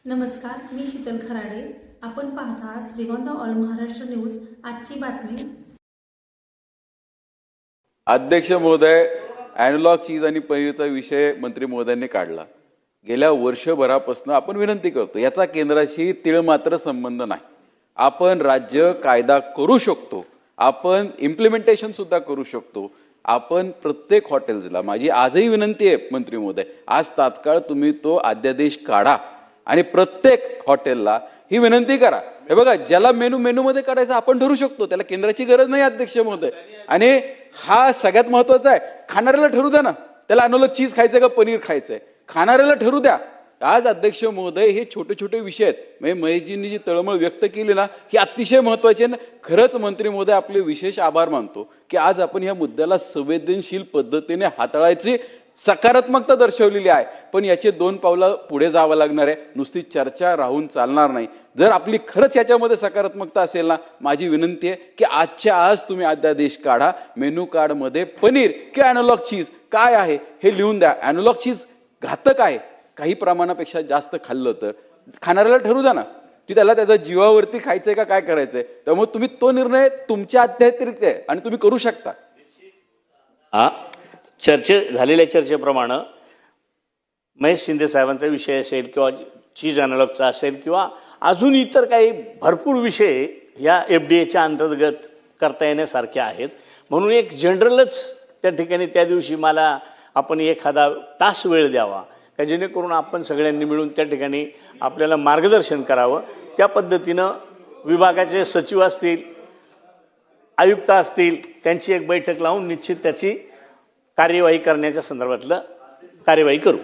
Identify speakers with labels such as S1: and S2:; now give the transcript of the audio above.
S1: नमस्कार, मी शीतल खराडे. आपण पाहता श्रीगोंदा ऑल महाराष्ट्र न्यूज. आजची बातमी.
S2: अध्यक्ष महोदय, अॅनालॉग चीज आणि पनीरचा विषय मंत्री महोदयांनी काढला. गेल्या वर्षभरापासून आपण विनंती करतो, याचा केंद्राशी तीळ मात्र संबंध नाही. आपण राज्य कायदा करू शकतो, आपण इम्प्लिमेंटेशन सुद्धा करू शकतो. आपण प्रत्येक हॉटेल्सला, माझी आजही विनंती आहे मंत्री महोदय, आज तात्काळ तुम्ही तो अध्यादेश काढा आणि प्रत्येक हॉटेलला ही विनंती करा. हे बघा, ज्याला मेनूमध्ये करायचं आपण ठरवू शकतो, त्याला केंद्राची गरज नाही अध्यक्ष महोदय. आणि हा सगळ्यात महत्वाचा आहे, खाणाऱ्याला ठरू द्या ना, त्याला अॅनालॉग चीज खायचंय का पनीर खायचंय, खाणाऱ्याला ठरू द्या. आज अध्यक्ष महोदय हे छोटे छोटे विषय आहेत. म्हणजे महेशजींनी जी तळमळ व्यक्त केली ना, ही अतिशय महत्वाची आहे. खरंच मंत्री महोदय आपले विशेष आभार मानतो की आज आपण या मुद्द्याला संवेदनशील पद्धतीने हाताळायची सकारात्मकता दर्शवलेली आहे. पण याचे 2 पावलं पुढे जावं लागणार आहे. नुसती चर्चा राहून चालणार नाही. जर आपली खरंच याच्यामध्ये सकारात्मकता असेल ना, माझी विनंती आहे की आजच्या आज तुम्ही अध्यादेश काढा. मेनू कार्ड मध्ये पनीर किंवा अॅनालॉग चीज काय आहे हे लिहून द्या. अॅनालॉग चीज घातक आहे, काही प्रमाणापेक्षा जास्त खाल्लं तर खाणाऱ्याला ठरू द्या ना की त्याला त्याच्या जीवावरती खायचंय का काय करायचंय. त्यामुळे तुम्ही तो निर्णय तुमच्या अध्यतिरिक्त आहे आणि तुम्ही करू शकता.
S3: झालेल्या चर्चेप्रमाणे महेश शिंदे साहेबांचा विषय असेल किंवा चीज अॅनालॉगचा असेल किंवा अजून इतर काही भरपूर विषय या FDAच्या अंतर्गत करता येण्यासारखे आहेत. म्हणून एक जनरलच त्या ठिकाणी त्या दिवशी मला आपण एखादा तास वेळ द्यावा का, जेणेकरून आपण सगळ्यांनी मिळून त्या ठिकाणी आपल्याला मार्गदर्शन करावं. त्या पद्धतीनं विभागाचे सचिव असतील, आयुक्त असतील, त्यांची एक बैठक लावून निश्चित त्याची कार्यवाही करण्याच्या संदर्भातलं कार्यवाही करू.